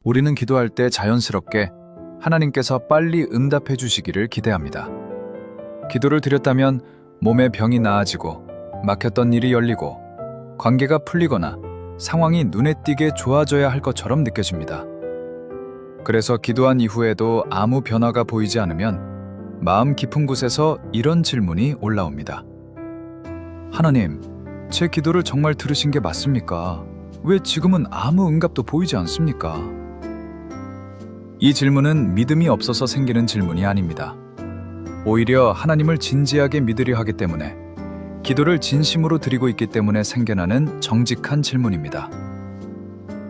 우리는 기도할 때 자연스럽게 하나님께서 빨리 응답해 주시기를 기대합니다. 기도를 드렸다면 몸의 병이 나아지고 막혔던 일이 열리고 관계가 풀리거나 상황이 눈에 띄게 좋아져야 할 것처럼 느껴집니다. 그래서 기도한 이후에도 아무 변화가 보이지 않으면 마음 깊은 곳에서 이런 질문이 올라옵니다. 하나님, 제 기도를 정말 들으신 게 맞습니까? 왜 지금은 아무 응답도 보이지 않습니까? 이 질문은 믿음이 없어서 생기는 질문이 아닙니다. 오히려 하나님을 진지하게 믿으려 하기 때문에, 기도를 진심으로 드리고 있기 때문에 생겨나는 정직한 질문입니다.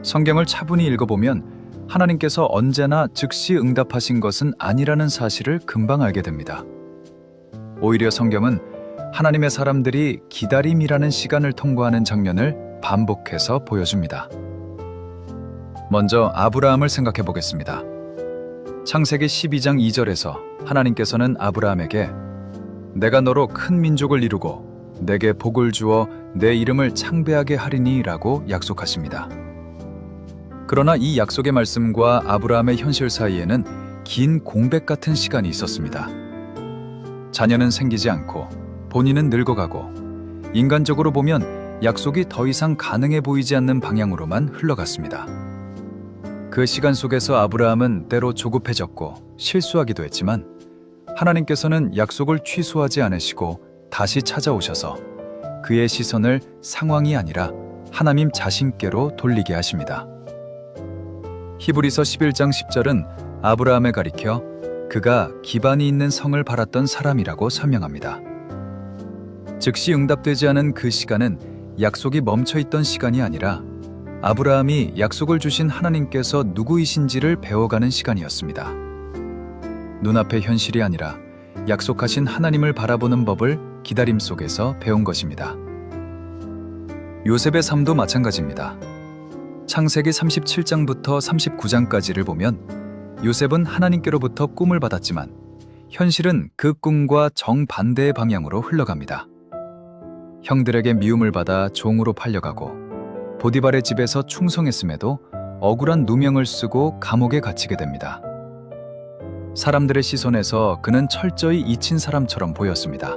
성경을 차분히 읽어보면 하나님께서 언제나 즉시 응답하신 것은 아니라는 사실을 금방 알게 됩니다. 오히려 성경은 하나님의 사람들이 기다림이라는 시간을 통과하는 장면을 반복해서 보여줍니다. 먼저 아브라함을 생각해 보겠습니다. 창세기 12장 2절에서 하나님께서는 아브라함에게 내가 너로 큰 민족을 이루고 내게 복을 주어 내 이름을 창대하게 하리니 라고 약속하십니다. 그러나 이 약속의 말씀과 아브라함의 현실 사이에는 긴 공백 같은 시간이 있었습니다. 자녀는 생기지 않고 본인은 늙어가고 인간적으로 보면 약속이 더 이상 가능해 보이지 않는 방향으로만 흘러갔습니다. 그 시간 속에서 아브라함은 때로 조급해졌고 실수하기도 했지만 하나님께서는 약속을 취소하지 않으시고 다시 찾아오셔서 그의 시선을 상황이 아니라 하나님 자신께로 돌리게 하십니다. 히브리서 11장 10절은 아브라함을 가리켜 그가 기반이 있는 성을 바랐던 사람이라고 설명합니다. 즉시 응답되지 않은 그 시간은 약속이 멈춰있던 시간이 아니라 아브라함이 약속을 주신 하나님께서 누구이신지를 배워가는 시간이었습니다. 눈앞의 현실이 아니라 약속하신 하나님을 바라보는 법을 기다림 속에서 배운 것입니다. 요셉의 삶도 마찬가지입니다. 창세기 37장부터 39장까지를 보면 요셉은 하나님께로부터 꿈을 받았지만 현실은 그 꿈과 정반대의 방향으로 흘러갑니다. 형들에게 미움을 받아 종으로 팔려가고 보디발의 집에서 충성했음에도 억울한 누명을 쓰고 감옥에 갇히게 됩니다. 사람들의 시선에서 그는 철저히 잊힌 사람처럼 보였습니다.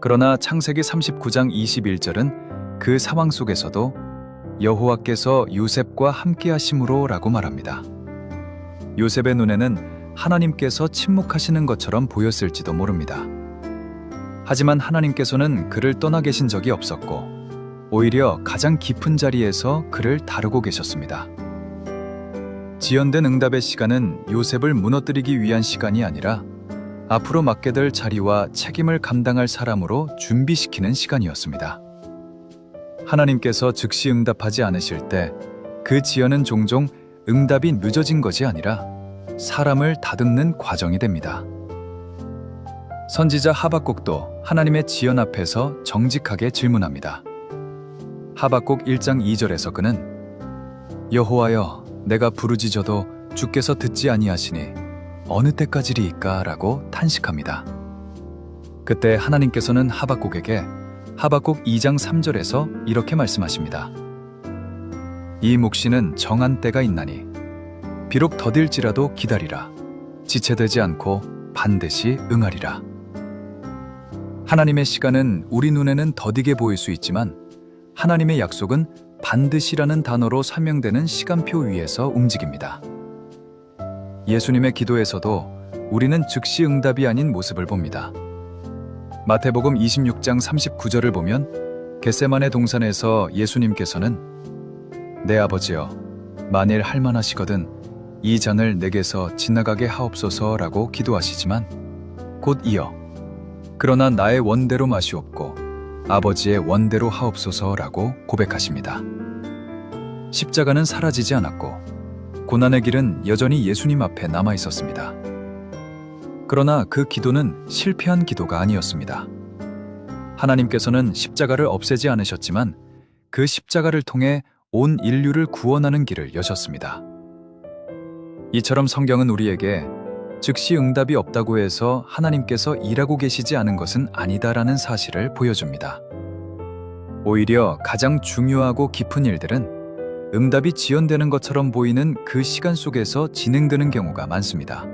그러나 창세기 39장 21절은 그 상황 속에서도 여호와께서 요셉과 함께 하심으로 라고 말합니다. 요셉의 눈에는 하나님께서 침묵하시는 것처럼 보였을지도 모릅니다. 하지만 하나님께서는 그를 떠나 계신 적이 없었고 오히려 가장 깊은 자리에서 그를 다루고 계셨습니다. 지연된 응답의 시간은 요셉을 무너뜨리기 위한 시간이 아니라 앞으로 맡게 될 자리와 책임을 감당할 사람으로 준비시키는 시간이었습니다. 하나님께서 즉시 응답하지 않으실 때 그 지연은 종종 응답이 늦어진 것이 아니라 사람을 다듬는 과정이 됩니다. 선지자 하박국도 하나님의 지연 앞에서 정직하게 질문합니다. 하박국 1장 2절에서 그는 여호와여 내가 부르짖어도 주께서 듣지 아니하시니 어느 때까지리이까 라고 탄식합니다. 그때 하나님께서는 하박국에게 하박국 2장 3절에서 이렇게 말씀하십니다. 이 묵시는 정한 때가 있나니 비록 더딜지라도 기다리라. 지체되지 않고 반드시 응하리라. 하나님의 시간은 우리 눈에는 더디게 보일 수 있지만 하나님의 약속은 반드시라는 단어로 설명되는 시간표 위에서 움직입니다. 예수님의 기도에서도 우리는 즉시 응답이 아닌 모습을 봅니다. 마태복음 26장 39절을 보면 겟세마네 동산에서 예수님께서는 내 아버지여 만일 할만하시거든 이 잔을 내게서 지나가게 하옵소서라고 기도하시지만 곧 이어 그러나 나의 원대로 마시옵고 아버지의 원대로 하옵소서라고 고백하십니다. 십자가는 사라지지 않았고 고난의 길은 여전히 예수님 앞에 남아 있었습니다. 그러나 그 기도는 실패한 기도가 아니었습니다. 하나님께서는 십자가를 없애지 않으셨지만 그 십자가를 통해 온 인류를 구원하는 길을 여셨습니다. 이처럼 성경은 우리에게 즉시 응답이 없다고 해서 하나님께서 일하고 계시지 않은 것은 아니다라는 사실을 보여줍니다. 오히려 가장 중요하고 깊은 일들은 응답이 지연되는 것처럼 보이는 그 시간 속에서 진행되는 경우가 많습니다.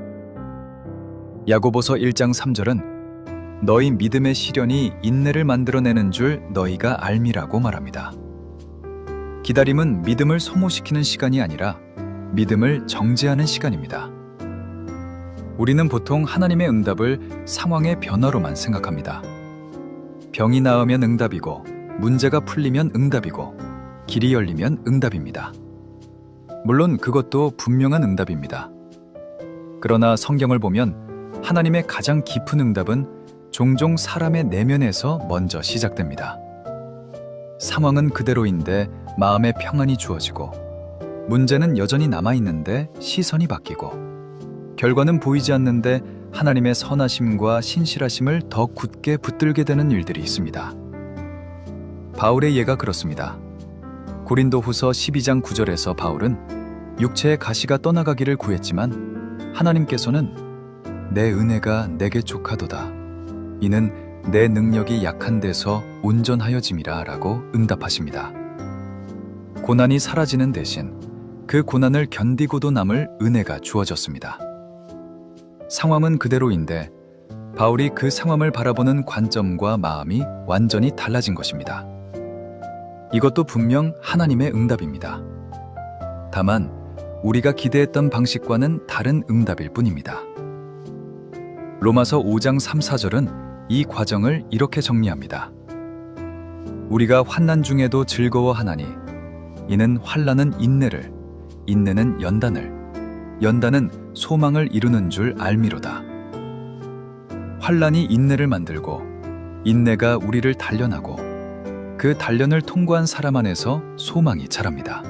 야고보서 1장 3절은 너희 믿음의 시련이 인내를 만들어내는 줄 너희가 알미라고 말합니다. 기다림은 믿음을 소모시키는 시간이 아니라 믿음을 정죄하는 시간입니다. 우리는 보통 하나님의 응답을 상황의 변화로만 생각합니다. 병이 나으면 응답이고, 문제가 풀리면 응답이고, 길이 열리면 응답입니다. 물론 그것도 분명한 응답입니다. 그러나 성경을 보면 하나님의 가장 깊은 응답은 종종 사람의 내면에서 먼저 시작됩니다. 상황은 그대로인데 마음의 평안이 주어지고, 문제는 여전히 남아있는데 시선이 바뀌고, 결과는 보이지 않는데 하나님의 선하심과 신실하심을 더 굳게 붙들게 되는 일들이 있습니다. 바울의 예가 그렇습니다. 고린도후서 12장 9절에서 바울은 육체의 가시가 떠나가기를 구했지만 하나님께서는 내 은혜가 내게 족하도다. 이는 내 능력이 약한 데서 온전하여짐이라 라고 응답하십니다. 고난이 사라지는 대신 그 고난을 견디고도 남을 은혜가 주어졌습니다. 상황은 그대로인데 바울이 그 상황을 바라보는 관점과 마음이 완전히 달라진 것입니다. 이것도 분명 하나님의 응답입니다. 다만 우리가 기대했던 방식과는 다른 응답일 뿐입니다. 로마서 5장 3, 4절은 이 과정을 이렇게 정리합니다. 우리가 환난 중에도 즐거워하나니 이는 환난은 인내를, 인내는 연단을, 연단은 소망을 이루는 줄 알미로다. 환난이 인내를 만들고 인내가 우리를 단련하고 그 단련을 통과한 사람 안에서 소망이 자랍니다.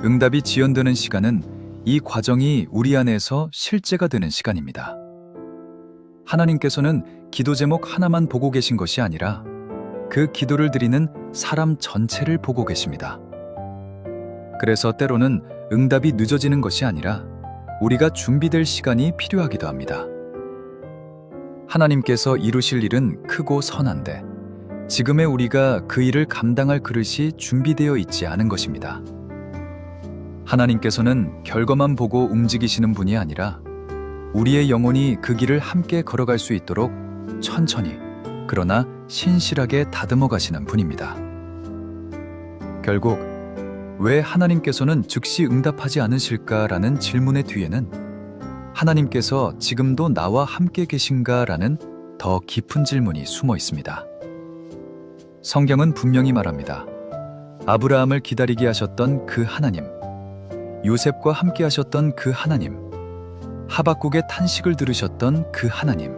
응답이 지연되는 시간은 이 과정이 우리 안에서 실제가 되는 시간입니다. 하나님께서는 기도 제목 하나만 보고 계신 것이 아니라 그 기도를 드리는 사람 전체를 보고 계십니다. 그래서 때로는 응답이 늦어지는 것이 아니라 우리가 준비될 시간이 필요하기도 합니다. 하나님께서 이루실 일은 크고 선한데 지금의 우리가 그 일을 감당할 그릇이 준비되어 있지 않은 것입니다. 하나님께서는 결과만 보고 움직이시는 분이 아니라 우리의 영혼이 그 길을 함께 걸어갈 수 있도록 천천히 그러나 신실하게 다듬어 가시는 분입니다. 결국 왜 하나님께서는 즉시 응답하지 않으실까라는 질문의 뒤에는 하나님께서 지금도 나와 함께 계신가라는 더 깊은 질문이 숨어 있습니다. 성경은 분명히 말합니다. 아브라함을 기다리게 하셨던 그 하나님, 요셉과 함께 하셨던 그 하나님, 하박국의 탄식을 들으셨던 그 하나님,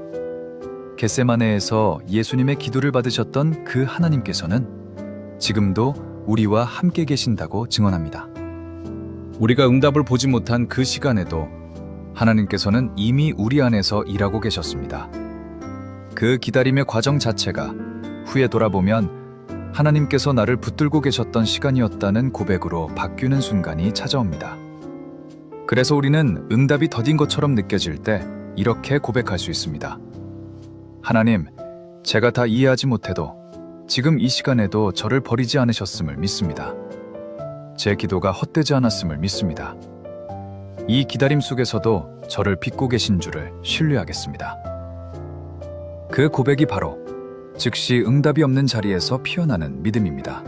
겟세마네에서 예수님의 기도를 받으셨던 그 하나님께서는 지금도 우리와 함께 계신다고 증언합니다. 우리가 응답을 보지 못한 그 시간에도 하나님께서는 이미 우리 안에서 일하고 계셨습니다. 그 기다림의 과정 자체가 후에 돌아보면 하나님께서 나를 붙들고 계셨던 시간이었다는 고백으로 바뀌는 순간이 찾아옵니다. 그래서 우리는 응답이 더딘 것처럼 느껴질 때 이렇게 고백할 수 있습니다. 하나님, 제가 다 이해하지 못해도 지금 이 시간에도 저를 버리지 않으셨음을 믿습니다. 제 기도가 헛되지 않았음을 믿습니다. 이 기다림 속에서도 저를 믿고 계신 줄을 신뢰하겠습니다. 그 고백이 바로 즉시 응답이 없는 자리에서 피어나는 믿음입니다.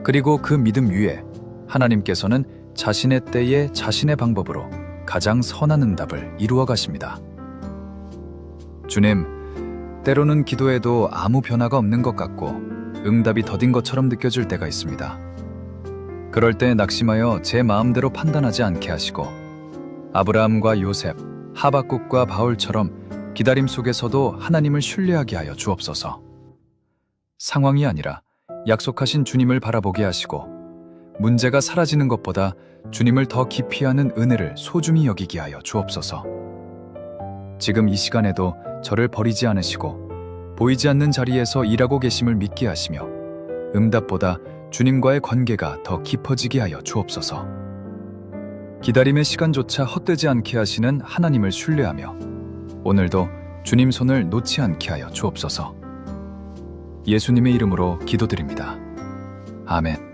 그리고 그 믿음 위에 하나님께서는 자신의 때에 자신의 방법으로 가장 선한 응답을 이루어 가십니다. 주님, 때로는 기도에도 아무 변화가 없는 것 같고 응답이 더딘 것처럼 느껴질 때가 있습니다. 그럴 때 낙심하여 제 마음대로 판단하지 않게 하시고 아브라함과 요셉, 하박국과 바울처럼 기다림 속에서도 하나님을 신뢰하게 하여 주옵소서. 상황이 아니라 약속하신 주님을 바라보게 하시고 문제가 사라지는 것보다 주님을 더 깊이 아는 은혜를 소중히 여기게 하여 주옵소서. 지금 이 시간에도 저를 버리지 않으시고 보이지 않는 자리에서 일하고 계심을 믿게 하시며 응답보다 주님과의 관계가 더 깊어지게 하여 주옵소서. 기다림의 시간조차 헛되지 않게 하시는 하나님을 신뢰하며 오늘도 주님 손을 놓지 않게 하여 주옵소서. 예수님의 이름으로 기도드립니다. 아멘.